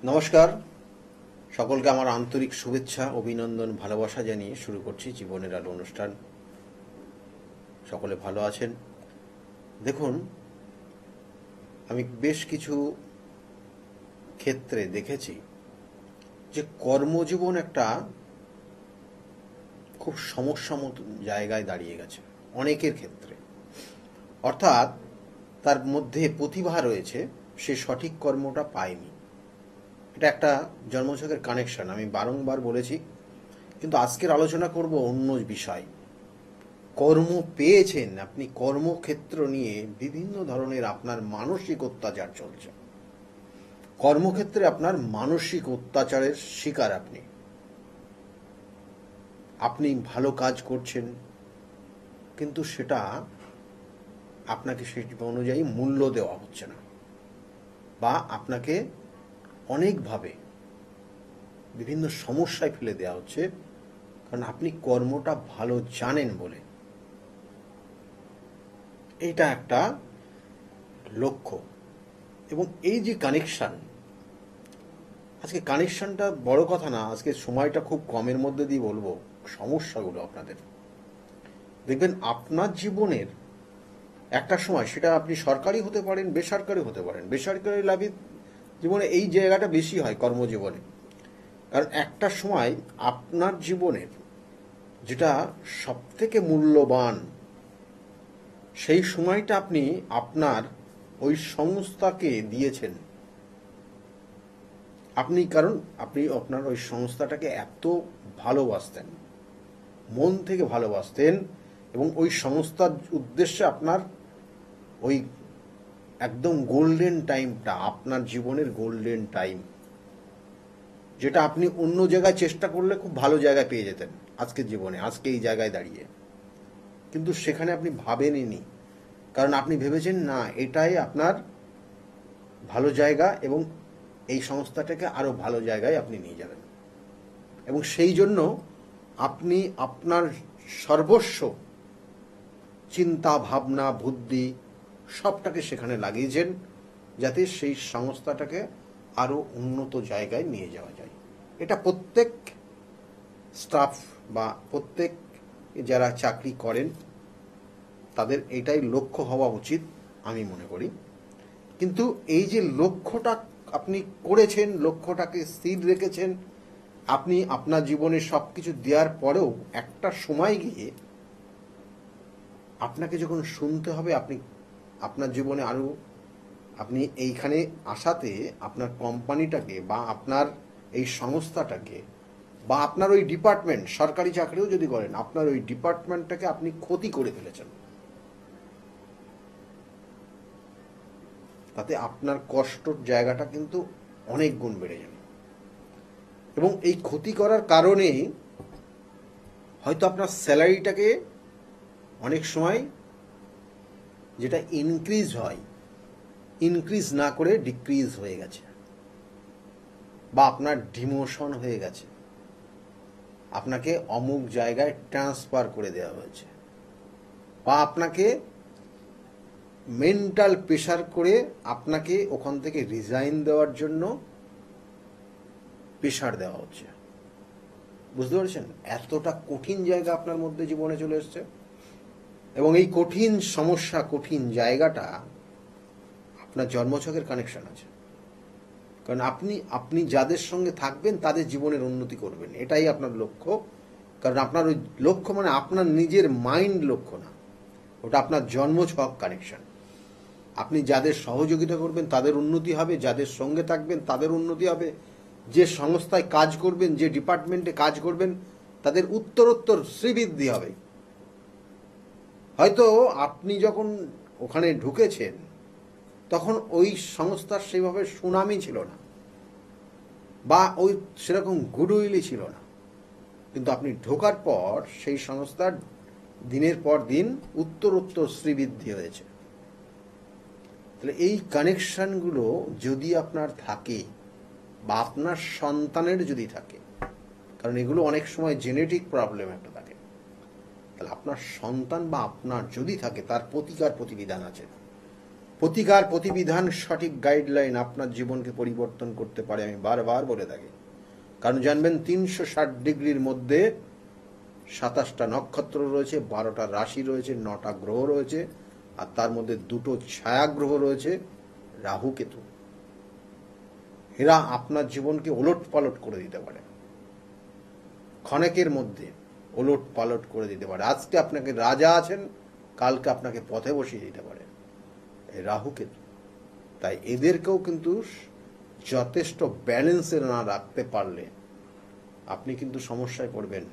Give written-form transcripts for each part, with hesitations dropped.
নমস্কার, সকলকে আমার আন্তরিক শুভেচ্ছা, অভিনন্দন, ভালোবাসা জানিয়ে শুরু করছি জীবনের আলো অনুষ্ঠান। সকলে ভালো আছেন? দেখুন, আমি বেশ কিছু ক্ষেত্রে দেখেছি যে কর্মজীবন একটা খুব সমস্যা মতো জায়গায় দাঁড়িয়ে গেছে অনেকের ক্ষেত্রে। অর্থাৎ তার মধ্যে প্রতিভা রয়েছে, সে সঠিক কর্মটা পায়নি। এটা একটা জন্মছকের কানেকশন, আমি বারংবার বলেছি। কিন্তু আজকের আলোচনা করব অন্য বিষয়। কর্ম পেয়েছেন, আপনি কর্মক্ষেত্র নিয়ে বিভিন্ন ধরনের আপনার মানসিক অত্যাচার চলছে। কর্মক্ষেত্রে আপনার মানসিক অত্যাচারের শিকার আপনি। আপনি ভালো কাজ করছেন, কিন্তু সেটা আপনাকে সেই অনুযায়ী মূল্য দেওয়া হচ্ছে না, বা আপনাকে অনেকভাবে বিভিন্ন সমস্যায় ফেলে দেওয়া হচ্ছে, কারণ আপনি কর্মটা ভালো জানেন বলে। এটা একটা লক্ষ্য। এবং এই যে কানেকশান, আজকে কানেকশানটা বড় কথা না, আজকে সময়টা খুব কমের মধ্যে দিয়ে বলবো সমস্যাগুলো আপনাদের। দেখবেন আপনার জীবনের একটা সময়, সেটা আপনি সরকারি হতে পারেন, বেসরকারি হতে পারেন। বেসরকারি লাভের জীবনে এই জায়গাটা বেশি হয় কর্মজীবনে, কারণ একটা সময় আপনার জীবনের যেটা সবথেকে মূল্যবান, সেই সময়টা আপনি আপনার ওই সংস্থাকে দিয়েছেন। কারণ আপনি আপনার ওই সংস্থাটাকে এত ভালোবাসতেন, মন থেকে ভালোবাসতেন, এবং ওই সংস্থার উদ্দেশ্যে আপনার ওই একদম গোল্ডেন টাইমটা, আপনার জীবনের গোল্ডেন টাইম, যেটা আপনি অন্য জায়গায় চেষ্টা করলে খুব ভালো জায়গায় পেয়ে যেতেন আজকের জীবনে, আজকে এই জায়গায় দাঁড়িয়ে। কিন্তু সেখানে আপনি ভাবেননি, কারণ আপনি ভেবেছেন না এটাই আপনার ভালো জায়গা, এবং এই সংস্থাটাকে আরও ভালো জায়গায় আপনি নিয়ে যাবেন। এবং সেই জন্য আপনি আপনার সর্বস্ব, চিন্তা ভাবনা, বুদ্ধি সবটাকে সেখানে লাগিয়েছেন, যাতে সেই সংস্থাটাকে আরও উন্নত জায়গায় নিয়ে যাওয়া যায়। এটা প্রত্যেক স্টাফ বা প্রত্যেক যারা চাকরি করেন তাদের এটাই লক্ষ্য হওয়া উচিত, আমি মনে করি। কিন্তু এই যে লক্ষ্যটা আপনি করেছেন, লক্ষ্যটাকে স্থির রেখেছেন, আপনি আপনার জীবনে সব কিছু দেওয়ার পরেও একটা সময় গিয়ে আপনাকে যখন শুনতে হবে আপনি আপনার জীবনে আরও, আপনি এইখানে আসাতে আপনার কোম্পানিটাকে বা আপনার এই সংস্থাটাকে বা আপনার ওই ডিপার্টমেন্ট, সরকারি চাকরিও যদি করেন, আপনার ওই ডিপার্টমেন্টটাকে আপনি ক্ষতি করে ফেলেছেন। তাতে আপনার কষ্টর জায়গাটা কিন্তু অনেক গুণ বেড়ে যাবে। এবং এই ক্ষতি করার কারণে হয়তো আপনার স্যালারিটাকে অনেক সময় যেটা ইনক্রিজ হয়, ইনক্রিজ না করে ডিক্রিজ হয়ে গেছে, বা আপনার ডিমোশন হয়ে গেছে, আপনাকে অমুক জায়গায় ট্রান্সফার করে দেওয়া হয়েছে, বা আপনাকে মেন্টাল প্রেশার করে আপনাকে ওখান থেকে রিজাইন দেওয়ার জন্য প্রেশার দেওয়া হচ্ছে। বুঝতে পারছেন এতটা কঠিন জায়গা আপনার মধ্যে জীবনে চলে এসছে। এবং এই কঠিন সমস্যা, কঠিন জায়গাটা আপনার জন্মছকের কানেকশন আছে। কারণ আপনি যাদের সঙ্গে থাকবেন তাদের জীবনের উন্নতি করবেন, এটাই আপনার লক্ষ্য। কারণ আপনার ওই লক্ষ্য মানে আপনার নিজের মাইন্ড লক্ষ্য না, ওটা আপনার জন্মছক কানেকশন। আপনি যাদের সহযোগিতা করবেন তাদের উন্নতি হবে, যাদের সঙ্গে থাকবেন তাদের উন্নতি হবে, যে সংস্থায় কাজ করবেন, যে ডিপার্টমেন্টে কাজ করবেন তাদের উত্তরোত্তর শ্রীবৃদ্ধি হবে। হয়তো আপনি যখন ওখানে ঢুকেছেন তখন ওই সংস্থার সেইভাবে সুনামই ছিল না, বা ওই সেরকম গুডউইলই ছিল না, কিন্তু আপনি ঢোকার পর সেই সংস্থার দিনের পর দিন উত্তরোত্তর শ্রীবৃদ্ধি হয়েছে। তাহলে এই কানেকশনগুলো যদি আপনার থাকে, বা আপনার সন্তানের যদি থাকে, কারণ এগুলো অনেক সময় জেনেটিক প্রবলেম একটা থাকে, তাহলে আপনার সন্তান বা আপনার যদি থাকে তার প্রতিকার প্রতিবিধান আছে। প্রতিকার প্রতিবিধান সঠিক গাইডলাইন আপনার জীবনকে পরিবর্তন করতে পারে, আমি বারবার বলে থাকি। কারণ জানবেন 360 ডিগ্রির মধ্যে 27টা নক্ষত্র রয়েছে, 12টা রাশি রয়েছে, 9টা গ্রহ রয়েছে, আর তার মধ্যে 2টো ছায়া গ্রহ রয়েছে, রাহু কেতু। এরা আপনার জীবনকে ওলট পালট করে দিতে পারে, ক্ষণেকের মধ্যে ওলট পালট করে দিতে পারে। আজকে আপনাকে রাজা আছেন, কালকে আপনাকে পথে বসিয়ে দিতে পারে এই রাহু কেতু। তাই এদেরকেও কিন্তু যথেষ্ট ব্যালেন্সে না রাখতে পারলে আপনি কিন্তু সমস্যায় পড়বেন।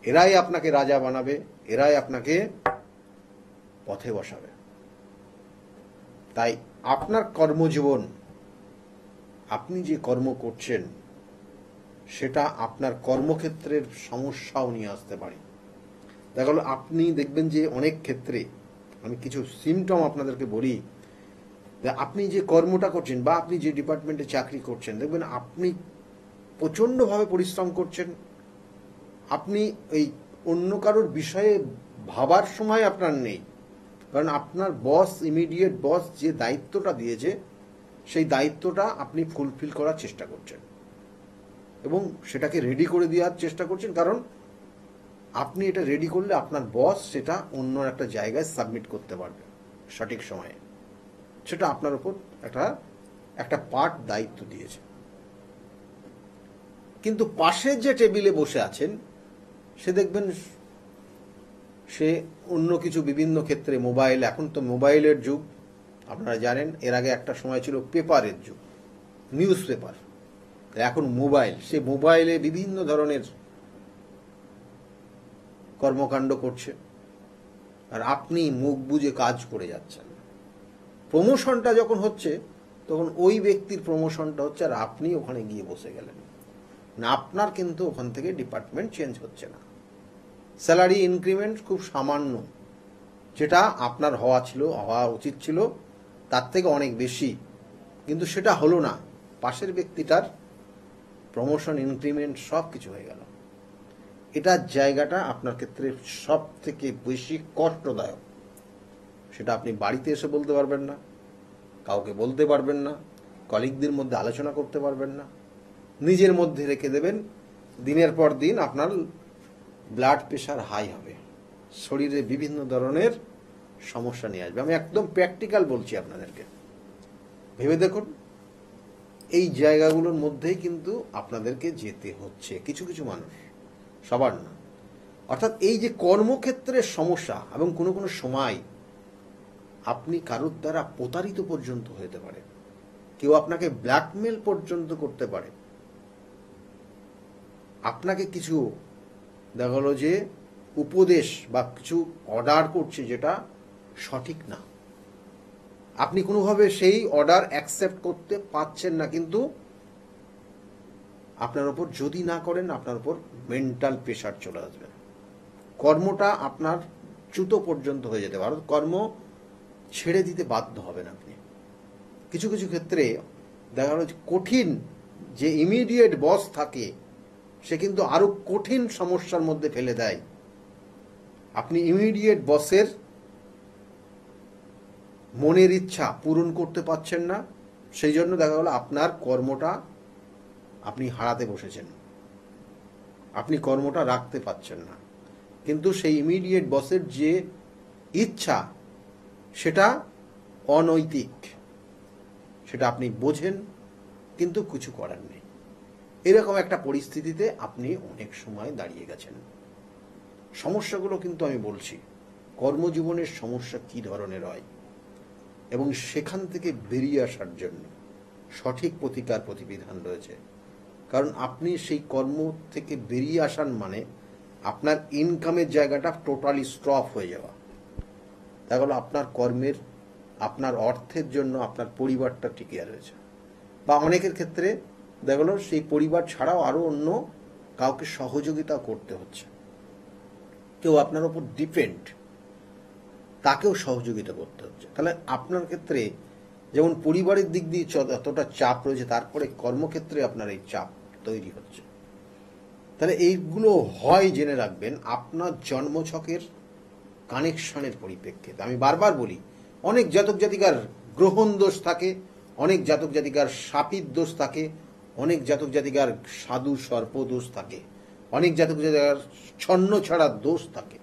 এরাই আপনাকে রাজা বানাবে, এরাই আপনাকে পথে বসাবে। তাই আপনার কর্মজীবন, আপনি যে কর্ম করছেন সেটা আপনার কর্মক্ষেত্রের সমস্যাও নিয়ে আসতে পারে। দেখা গেল আপনি দেখবেন যে অনেক ক্ষেত্রে, আমি কিছু সিমটম আপনাদেরকে বলি, আপনি যে কর্মটা করছেন বা আপনি যে ডিপার্টমেন্টে চাকরি করছেন, দেখবেন আপনি প্রচণ্ডভাবে পরিশ্রম করছেন, আপনি এই অন্য কারোর বিষয়ে ভাবার সময় আপনার নেই। কারণ আপনার বস, ইমিডিয়েট বস যে দায়িত্বটা দিয়েছে সেই দায়িত্বটা আপনি ফুলফিল করার চেষ্টা করছেন এবং সেটাকে রেডি করে দেওয়ার চেষ্টা করছেন। কারণ আপনি এটা রেডি করলে আপনার বস সেটা অন্য একটা জায়গায় সাবমিট করতে পারবে সঠিক সময়ে। সেটা আপনার উপর একটা পার্ট দায়িত্ব দিয়েছে। কিন্তু পাশের যে টেবিলে বসে আছেন সে দেখবেন সে অন্য কিছু বিভিন্ন ক্ষেত্রে মোবাইল, এখন তো মোবাইলের যুগ আপনারা জানেন। এর আগে একটা সময় ছিল পেপারের যুগ, নিউজ পেপার, এখন মোবাইল। সে মোবাইলে বিভিন্ন ধরনের কর্মকাণ্ড করছে আর আপনি মুখ বুজে কাজ করে যাচ্ছেন। প্রমোশনটা যখন হচ্ছে তখন ওই ব্যক্তির প্রমোশনটা হচ্ছে আর আপনি ওখানে গিয়ে বসে গেলেন না, আপনার কিন্তু ওখান থেকে ডিপার্টমেন্ট চেঞ্জ হচ্ছে না। স্যালারি ইনক্রিমেন্ট খুব সামান্য, যেটা আপনার হওয়া উচিত ছিল তার থেকে অনেক বেশি, কিন্তু সেটা হলো না। পাশের ব্যক্তিটার প্রমোশন, ইনক্রিমেন্ট সব কিছু হয়ে গেল। এটার জায়গাটা আপনার ক্ষেত্রে সব থেকে বেশি কষ্টদায়ক। সেটা আপনি বাড়িতে এসে বলতে পারবেন না, কাউকে বলতে পারবেন না, কলিগদের মধ্যে আলোচনা করতে পারবেন না, নিজের মধ্যে রেখে দেবেন। দিনের পর দিন আপনার ব্লাড প্রেশার হাই হবে, শরীরে বিভিন্ন ধরনের সমস্যা নিয়ে আসবে। আমি একদম প্র্যাকটিক্যাল বলছি আপনাদেরকে, ভেবে দেখুন। এই জায়গাগুলোর মধ্যেই কিন্তু আপনাদেরকে যেতে হচ্ছে, কিছু কিছু মানুষ, সবার না। অর্থাৎ এই যে কর্মক্ষেত্রের সমস্যা, এবং কোনো কোনো সময় আপনি কারোর দ্বারা প্রতারিত পর্যন্ত হতে পারে, কেউ আপনাকে ব্ল্যাকমেল পর্যন্ত করতে পারে, আপনাকে কিছু দেখা গেল যে উপদেশ বা কিছু অর্ডার করছে যেটা সঠিক না, আপনি কোনোভাবে সেই অর্ডার অ্যাকসেপ্ট করতে পারছেন না, কিন্তু আপনার উপর যদি না করেন আপনার উপর মেন্টাল প্রেশার চলে আসবে, কর্মটা আপনার চ্যুত পর্যন্ত হয়ে যেতে পারে, কর্ম ছেড়ে দিতে বাধ্য হবেন আপনি। কিছু কিছু ক্ষেত্রে দেখা গেল কঠিন যে ইমিডিয়েট বস থাকে সে কিন্তু আরো কঠিন সমস্যার মধ্যে ফেলে দেয়। আপনি ইমিডিয়েট বসের মনের ইচ্ছা পূরণ করতে পারছেন না, সেই জন্য দেখা গেল আপনার কর্মটা আপনি হারাতে বসেছেন, আপনি কর্মটা রাখতে পারছেন না। কিন্তু সেই ইমিডিয়েট বসের যে ইচ্ছা সেটা অনৈতিক, সেটা আপনি বোঝেন, কিন্তু কিছু করার নেই। এরকম একটা পরিস্থিতিতে আপনি অনেক সময় দাঁড়িয়ে গেছেন। সমস্যাগুলো কিন্তু আমি বলছি কর্মজীবনের সমস্যা কি ধরনের হয় এবং সেখান থেকে বেরিয়ে আসার জন্য সঠিক প্রতিকার প্রতিবিধান রয়েছে। কারণ আপনি সেই কর্ম থেকে বেরিয়ে আসান মানে আপনার ইনকামের জায়গাটা টোটালি স্টপ হয়ে যাওয়া। দেখা গেল আপনার কর্মের, আপনার অর্থের জন্য আপনার পরিবারটা টিকে রয়েছে, বা অনেকের ক্ষেত্রে দেখা গেল সেই পরিবার ছাড়াও আরো অন্য কাউকে সহযোগিতা করতে হচ্ছে, কেউ আপনার উপর ডিপেন্ড, তাকেও সহযোগিতা করতে হচ্ছে। তাহলে আপনার ক্ষেত্রে যেমন পরিবারের দিক দিয়ে এতটা চাপ রয়েছে, তারপরে কর্মক্ষেত্রে আপনার এই চাপ তৈরি হচ্ছে। তাহলে এইগুলো হয় জেনে রাখবেন আপনার জন্মছকের কানেকশনের পরিপ্রেক্ষিতে। আমি বারবার বলি, অনেক জাতক জাতিকার গ্রহণ দোষ থাকে, অনেক জাতক জাতিকার শাপিত দোষ থাকে, অনেক জাতক জাতিকার সাধু সর্প দোষ থাকে, অনেক জাতক জাতিকার ছন্ন ছাড়া দোষ থাকে।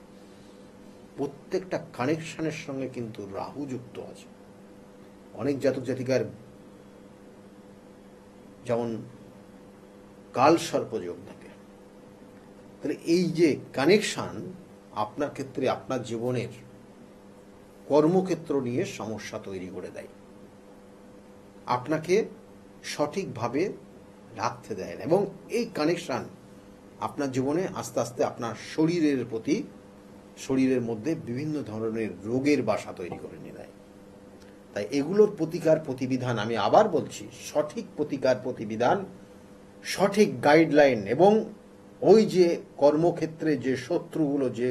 প্রত্যেকটা কানেকশনের সঙ্গে কিন্তু রাহু যুক্ত আছে। অনেক জাতক জাতিকার যেমন কাল সর্পযোগ থাকে। তাহলে এই যে কানেকশন আপনার ক্ষেত্রে আপনার জীবনের কর্মক্ষেত্র নিয়ে সমস্যা তৈরি করে দেয়, আপনাকে সঠিকভাবে রাখতে দেয় না, এবং এই কানেকশন আপনার জীবনে আস্তে আস্তে আপনার শরীরের মধ্যে বিভিন্ন ধরনের রোগের বাসা তৈরি করে নিয়ে দেয়। তাই এগুলোর প্রতিকার প্রতিবিধান, আমি আবার বলছি, সঠিক প্রতিকার প্রতিবিধান, সঠিক গাইডলাইন, এবং ওই যে কর্মক্ষেত্রে যে শত্রুগুলো যে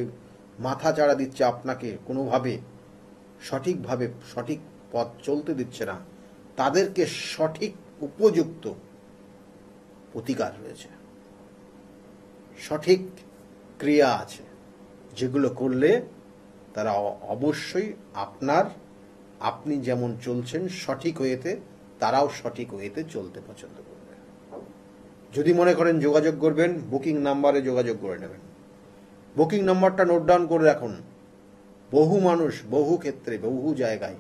মাথা চাড়া দিচ্ছে, আপনাকে কোনোভাবে সঠিকভাবে সঠিক পথ চলতে দিচ্ছে না, তাদেরকে সঠিক উপযুক্ত প্রতিকার রয়েছে, সঠিক ক্রিয়া আছে, যেগুলো করলে তারা অবশ্যই আপনি যেমন চলছেন সঠিক ওয়েতে, তারাও সঠিক ওয়েতে চলতে পছন্দ করবে। যদি মনে করেন যোগাযোগ করবেন, বুকিং নাম্বারে যোগাযোগ করে নেবেন। বুকিং নাম্বারটা নোট ডাউন করে রাখুন। বহু মানুষ বহু ক্ষেত্রে বহু জায়গায়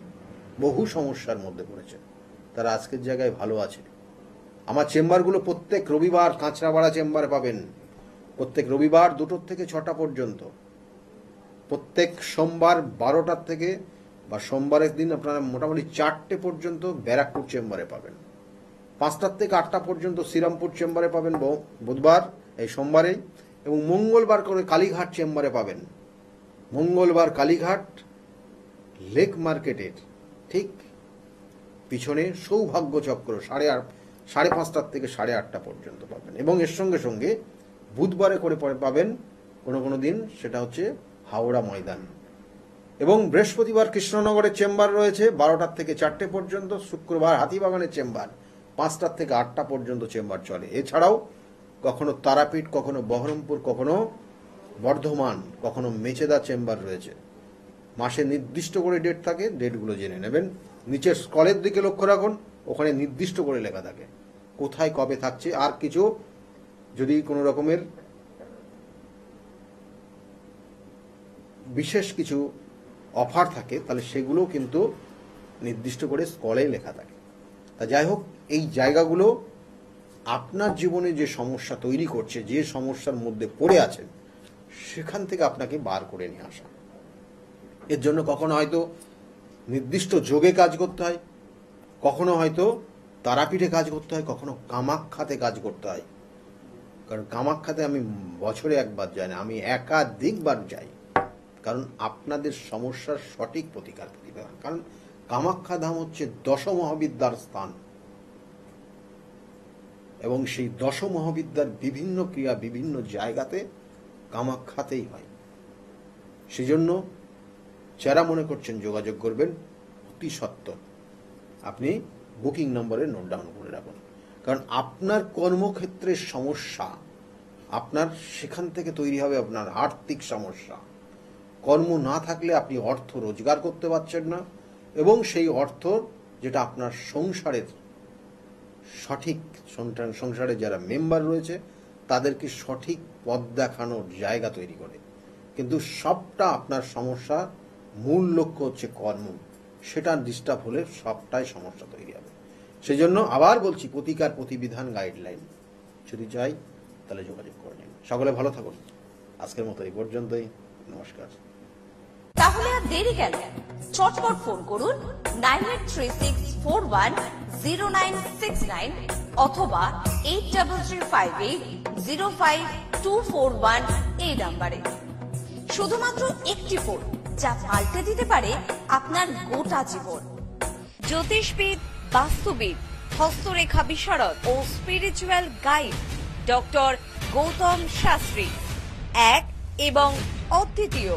বহু সমস্যার মধ্যে পড়েছে, তারা আজকের জায়গায় ভালো আছে। আমার চেম্বারগুলো প্রত্যেক রবিবার কাঁচরাপাড়া চেম্বারে পাবেন, প্রত্যেক রবিবার 2টো থেকে 6টা পর্যন্ত, প্রত্যেক সোমবার 12টার থেকে, বা সোমবারের দিন আপনারা মোটামুটি 4টে পর্যন্ত ব্যারাকপুর চেম্বারে পাবেন, 5টার থেকে 8টা পর্যন্ত শ্রীরামপুর চেম্বারে পাবেন বুধবার এই সোমবারেই, এবং মঙ্গলবার করে কালীঘাট চেম্বারে পাবেন। মঙ্গলবার কালীঘাট লেক মার্কেটের ঠিক পিছনে সৌভাগ্য চক্র 5:30 থেকে 8:30 পর্যন্ত পাবেন, এবং এর সঙ্গে সঙ্গে বুধবারে করে পাবেন কোনো দিন, সেটা হচ্ছে হাওড়া ময়দান, এবং বৃহস্পতিবার কৃষ্ণনগরের চেম্বার রয়েছে 12টার থেকে 4টে পর্যন্ত, শুক্রবার হাতিবাগানের চেম্বার 5টার থেকে 8টা পর্যন্ত চেম্বার চলে। এছাড়াও কখনো তারাপীঠ, কখনো বহরমপুর, কখনো বর্ধমান, কখনো মেচেদা চেম্বার রয়েছে। মাসে নির্দিষ্ট করে ডেট থাকে, ডেটগুলো জেনে নেবেন। নিচের স্কলের দিকে লক্ষ্য রাখুন, ওখানে নির্দিষ্ট করে লেখা থাকে কোথায় কবে থাকছে। আর কিছু যদি কোনো রকমের বিশেষ কিছু অফার থাকে, তাহলে সেগুলো কিন্তু নির্দিষ্ট করে স্কলে লেখা থাকে। তা যাই হোক, এই জায়গাগুলো আপনার জীবনে যে সমস্যা তৈরি করছে, যে সমস্যার মধ্যে পড়ে আছেন, সেখান থেকে আপনাকে বার করে নিয়ে আসা। এর জন্য কখনো হয়তো নির্দিষ্ট যোগে কাজ করতে হয়, কখনো হয়তো তারাপীঠে কাজ করতে হয়, কখনো কামাখ্যাতে কাজ করতে হয়। কারণ কামাখ্যাতে আমি বছরে একবার যাই না, আমি একাধিকবার যাই, কারণ আপনাদের সমস্যার সঠিক প্রতিকার প্রতিকার। কারণ কামাখ্যা ধাম হচ্ছে 10 মহাবিদ্যার স্থান, এবং সেই 10 মহাবিদ্যার বিভিন্ন ক্রিয়া বিভিন্ন জায়গাতে কামাখ্যাতেই হয়। সেজন্য যারা মনে করছেন যোগাযোগ করবেন, অতি সত্বর আপনি বুকিং নম্বরে নোট ডাউন করে রাখুন। কারণ আপনার কর্মক্ষেত্রের সমস্যা, আপনার সেখান থেকে তৈরি হবে আপনার আর্থিক সমস্যা। কর্ম না থাকলে আপনি অর্থ রোজগার করতে পারছেন না, এবং সেই অর্থ যেটা আপনার সংসারের সঠিক সংসারে যারা মেম্বার রয়েছে তাদেরকে সঠিক পথ দেখানোর জায়গা তৈরি করে। কিন্তু সবটা আপনার সমস্যা, মূল লক্ষ্য হচ্ছে কর্ম, সেটা ডিস্টার্ব হলে সবটাই সমস্যা তৈরি হবে। সেই জন্য আবার বলছি, প্রতিকার প্রতিবিধান গাইডলাইন যদি চাই তাহলে যোগাযোগ করে নিন। সকলে ভালো থাকুন। আজকের মতো এই পর্যন্তই, নমস্কার। তাহলে আর দেরি কেন, চটপট ফোন করুন 9836410969 অথবা 8335805241 এই নাম্বারে। শুধুমাত্র একটি ফোন, যা পাল্টে দিতে পারে আপনার গোটা জীবন। জ্যোতিষবিদ, বাস্তুবিদ, হস্তরেখা বিশারদ ও spiritual guide doctor Gautam Shastri, এক এবং অদ্বিতীয়।